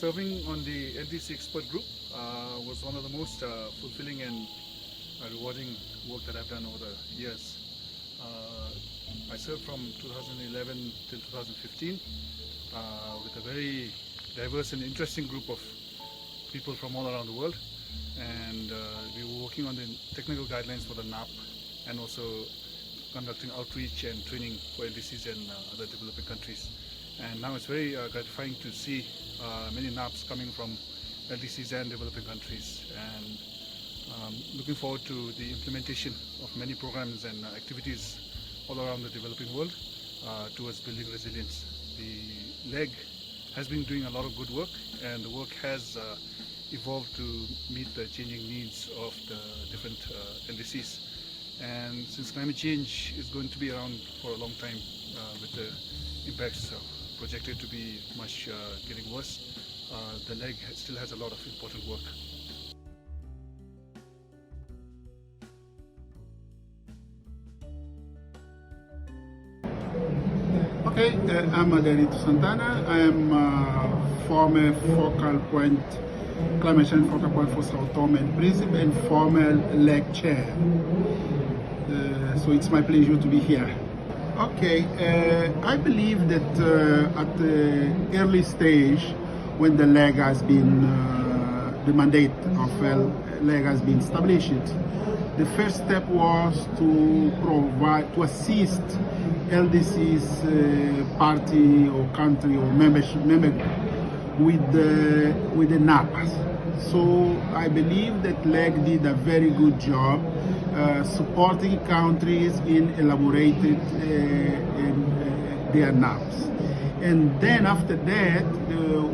Serving on the LDC expert group was one of the most fulfilling and rewarding work that I've done over the years. I served from 2011 till 2015 with a very diverse and interesting group of people from all around the world, and we were working on the technical guidelines for the NAP and also conducting outreach and training for LDCs and other developing countries. And now it's very gratifying to see many NAPs coming from LDCs and developing countries, and looking forward to the implementation of many programs and activities all around the developing world towards building resilience. The LEG has been doing a lot of good work, and the work has evolved to meet the changing needs of the different LDCs. And since climate change is going to be around for a long time, with the impacts projected to be much getting worse, the LEG still has a lot of important work. Okay, I'm Adelito Santana. I am former focal point, climate change focal point for Sao Tome and Principe, and former LEG chair. So it's my pleasure to be here. Okay, I believe that at the early stage, when the LEG has been, the mandate of LEG has been established, the first step was to provide, to assist LDC's party or country or member with the NAPs. So I believe that LEG did a very good job supporting countries in elaborating their NAPs. And then after that,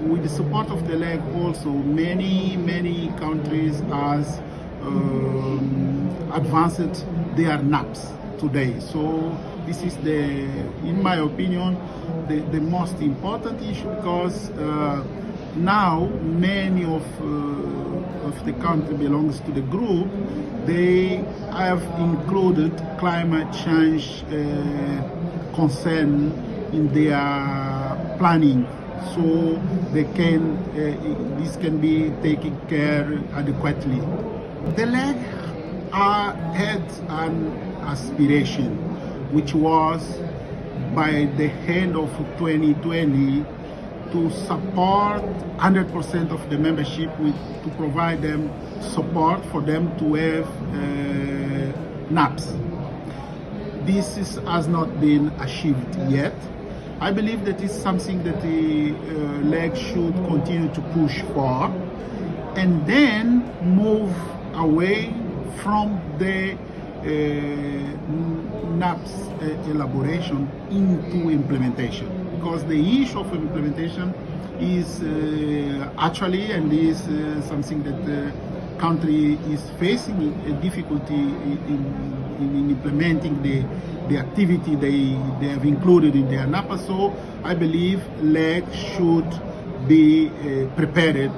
with the support of the LEG also, many countries has advanced their NAPs today. So this is in my opinion, the most important issue, because now many of the country belongs to the group. They have included climate change concern in their planning, so they can this can be taken care adequately. The LEG had an aspiration, which was by the end of 2020 to support 100% of the membership, to provide them support for them to have NAPs. This has not been achieved yet. I believe that is something that the LEG should continue to push for, and then move away from the NAPs elaboration into implementation, because the issue of implementation is actually, and is something that the country is facing a difficulty in implementing the activity they have included in their NAPA. So I believe LEG should be prepared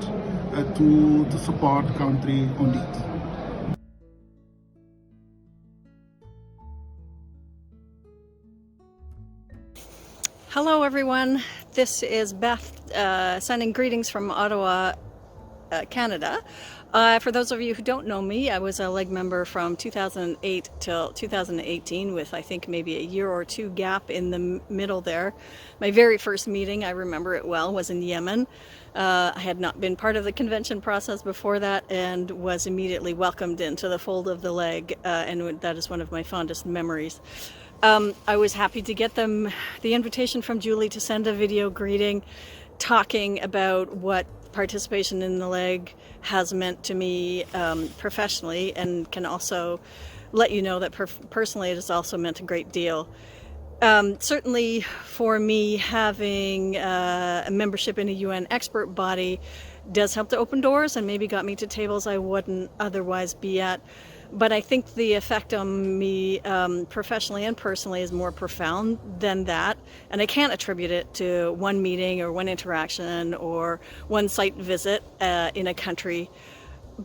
to support the country on it. Hello everyone, this is Beth sending greetings from Ottawa, Canada. For those of you who don't know me, I was a LEG member from 2008 till 2018, with I think maybe a year or two gap in the middle there. My very first meeting, I remember it well, was in Yemen. I had not been part of the convention process before that, and was immediately welcomed into the fold of the LEG, and that is one of my fondest memories. I was happy to get the invitation from Julie to send a video greeting talking about what participation in the LEG has meant to me professionally, and can also let you know that personally it has also meant a great deal. Certainly for me, having a membership in a UN expert body does help to open doors, and maybe got me to tables I wouldn't otherwise be at. But I think the effect on me professionally and personally is more profound than that. And I can't attribute it to one meeting or one interaction or one site visit in a country.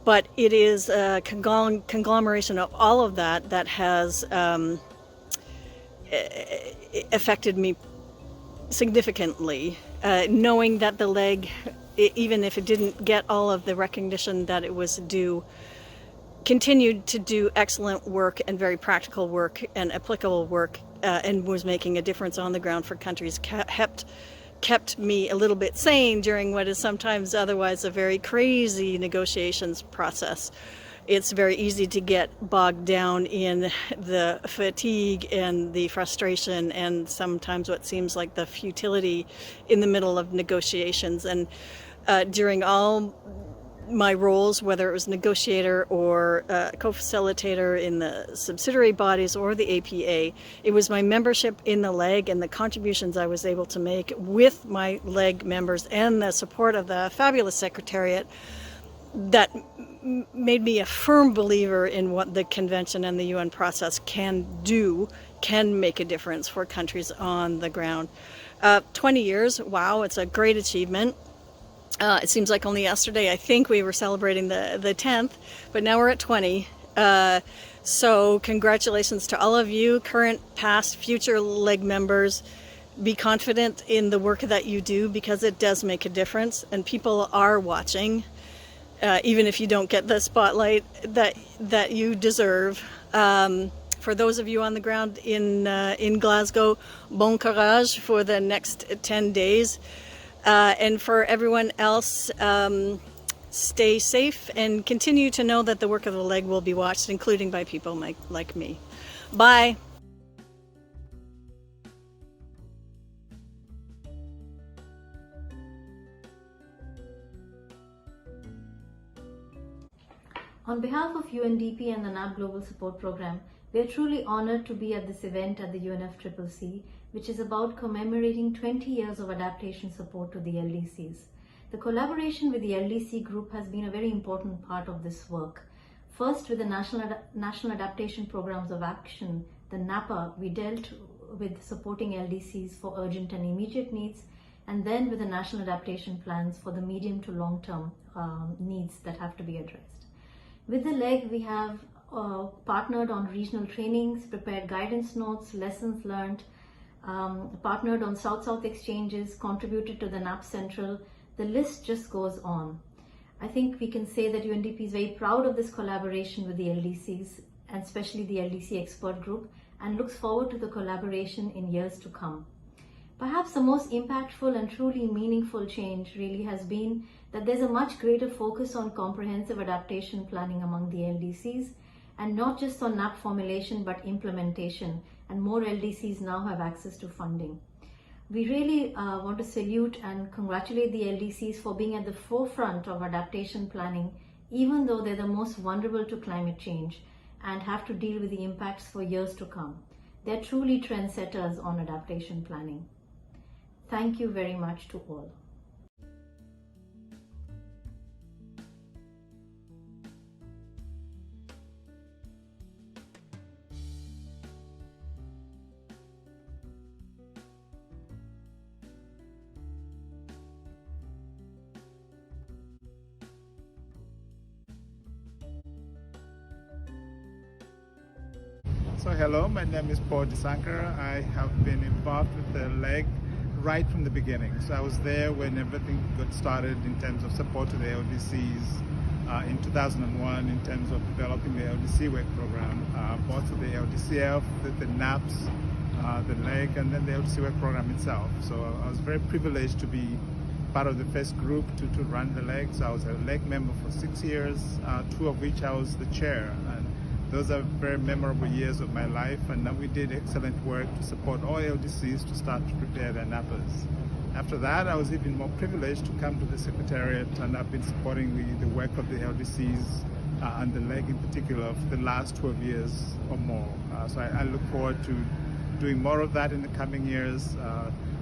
But it is a conglomeration of all of that that has affected me significantly. Knowing that the LEG even if it didn't get all of the recognition that it was due, continued to do excellent work and very practical work and applicable work, and was making a difference on the ground for countries, kept me a little bit sane during what is sometimes otherwise a very crazy negotiations process. It's very easy to get bogged down in the fatigue and the frustration and sometimes what seems like the futility in the middle of negotiations. And during all my roles, whether it was negotiator or co-facilitator in the subsidiary bodies or the APA, it was my membership in the LEG and the contributions I was able to make with my LEG members and the support of the fabulous Secretariat that made me a firm believer in what the convention and the UN process can make a difference for countries on the ground. 20 years, wow, it's a great achievement. It seems like only yesterday, I think we were celebrating the 10th, but now we're at 20. So congratulations to all of you, current, past, future LEG members. Be confident in the work that you do because it does make a difference and people are watching. Even if you don't get the spotlight that you deserve. For those of you on the ground in Glasgow, bon courage for the next 10 days. And for everyone else, stay safe and continue to know that the work of the LEG will be watched, including by people like me. Bye. On behalf of UNDP and the NAP Global Support Program, we are truly honored to be at this event at the UNFCCC, which is about commemorating 20 years of adaptation support to the LDCs. The collaboration with the LDC group has been a very important part of this work. First, with the National Adaptation Programs of Action, the NAPA, we dealt with supporting LDCs for urgent and immediate needs, and then with the National Adaptation Plans for the medium to long-term needs that have to be addressed. With the LEG, we have partnered on regional trainings, prepared guidance notes, lessons learned, partnered on South-South exchanges, contributed to the NAP Central. The list just goes on. I think we can say that UNDP is very proud of this collaboration with the LDCs, and especially the LDC expert group, and looks forward to the collaboration in years to come. Perhaps the most impactful and truly meaningful change really has been that there's a much greater focus on comprehensive adaptation planning among the LDCs, and not just on NAP formulation but implementation, and more LDCs now have access to funding. We really want to salute and congratulate the LDCs for being at the forefront of adaptation planning, even though they're the most vulnerable to climate change and have to deal with the impacts for years to come. They're truly trendsetters on adaptation planning. Thank you very much to all. So hello, my name is Paul Desankar. I have been involved with the LEG right from the beginning. So I was there when everything got started in terms of support to the LDCs in 2001 in terms of developing the LDC work program, both of the LDCF, the NAPS, the LEG, and then the LDC work program itself. So I was very privileged to be part of the first group to run the LEG. So I was a LEG member for 6 years, 2 of which I was the chair. And those are very memorable years of my life, and we did excellent work to support all LDCs to start to prepare their NAPAs. After that, I was even more privileged to come to the Secretariat, and I've been supporting the work of the LDCs and the LEG in particular for the last 12 years or more. So I look forward to doing more of that in the coming years.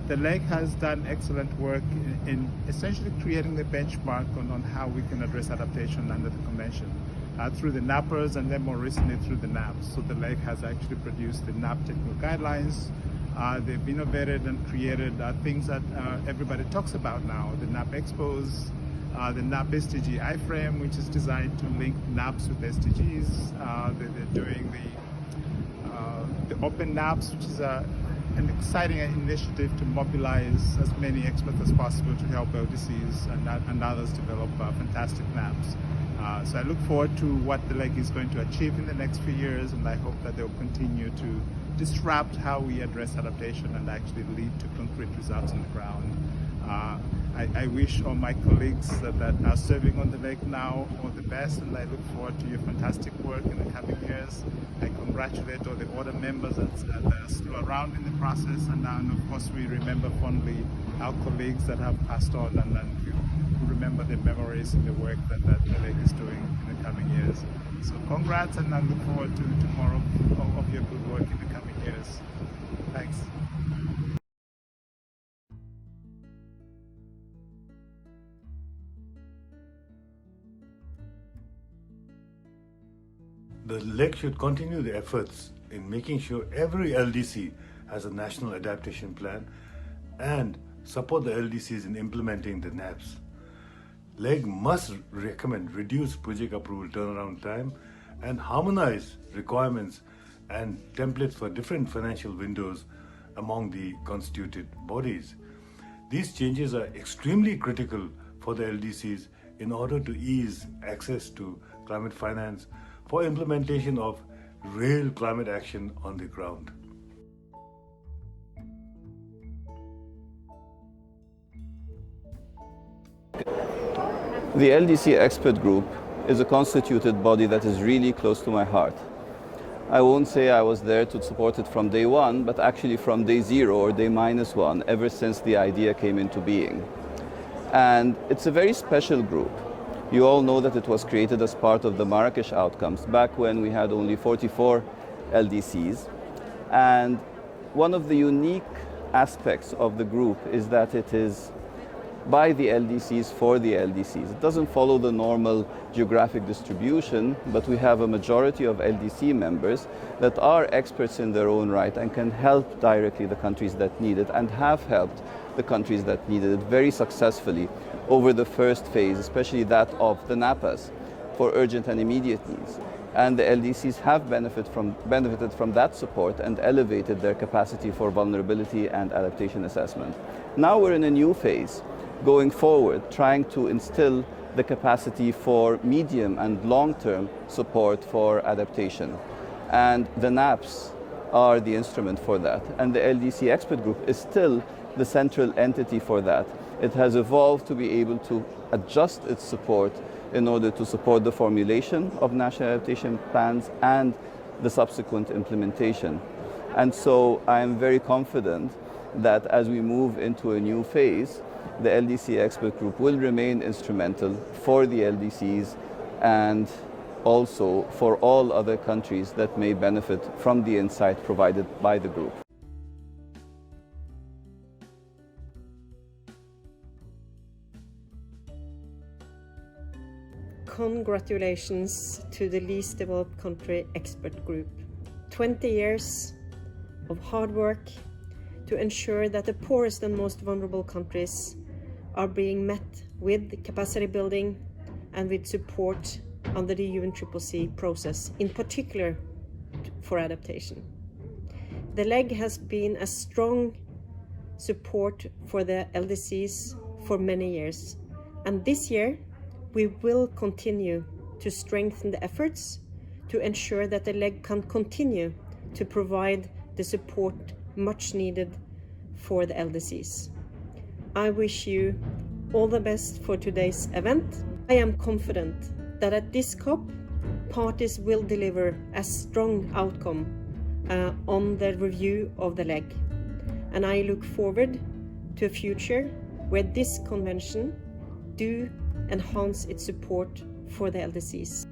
The LEG has done excellent work in essentially creating the benchmark on how we can address adaptation under the Convention. Through the NAPers and then more recently through the NAPs. So the LEG has actually produced the NAP technical guidelines. They've innovated and created things that everybody talks about now. The NAP expos, the NAP SDG iframe, which is designed to link NAPs with SDGs. They're doing the open NAPs, which is an exciting initiative to mobilize as many experts as possible to help LDCs and others develop fantastic maps. So I look forward to what the leg is going to achieve in the next few years, and I hope that they'll continue to disrupt how we address adaptation and actually lead to concrete results on the ground. I wish all my colleagues that are serving on the lake now all the best, and I look forward to your fantastic work in the coming years. I congratulate all the other members that are still around in the process, and of course we remember fondly our colleagues that have passed on, and we remember the memories and the work that the lake is doing in the coming years. So congrats, and I look forward to more of your good work in the coming years. Thanks. The leg should continue the efforts in making sure every LDC has a national adaptation plan and support the LDCs in implementing the NAPs. LEG must recommend reduced project approval turnaround time and harmonize requirements and templates for different financial windows among the constituted bodies. These changes are extremely critical for the LDCs in order to ease access to climate finance for implementation of real climate action on the ground. The LDC expert group is a constituted body that is really close to my heart. I won't say I was there to support it from day one, but actually from day zero or day -1, ever since the idea came into being. And it's a very special group. You all know that it was created as part of the Marrakesh outcomes back when we had only 44 LDCs. And one of the unique aspects of the group is that it is by the LDCs for the LDCs. It doesn't follow the normal geographic distribution, but we have a majority of LDC members that are experts in their own right and can help directly the countries that need it, and have helped the countries that needed it very successfully over the first phase, especially that of the NAPAs for urgent and immediate needs. And the LDCs have benefited from that support and elevated their capacity for vulnerability and adaptation assessment. Now we're in a new phase, going forward, trying to instill the capacity for medium and long-term support for adaptation. And the NAPs are the instrument for that. And the LDC expert group is still the central entity for that. It has evolved to be able to adjust its support in order to support the formulation of national adaptation plans and the subsequent implementation. And so I am very confident that as we move into a new phase, the LDC expert group will remain instrumental for the LDCs and also for all other countries that may benefit from the insight provided by the group. Congratulations to the Least Developed Country Expert Group. 20 years of hard work to ensure that the poorest and most vulnerable countries are being met with capacity building and with support under the UNFCCC process, in particular for adaptation. The LEG has been a strong support for the LDCs for many years, and this year we will continue to strengthen the efforts to ensure that the LEG can continue to provide the support much needed for the LDCs. I wish you all the best for today's event. I am confident that at this COP, parties will deliver a strong outcome on the review of the LEG. And I look forward to a future where this convention do enhance its support for the LDCs.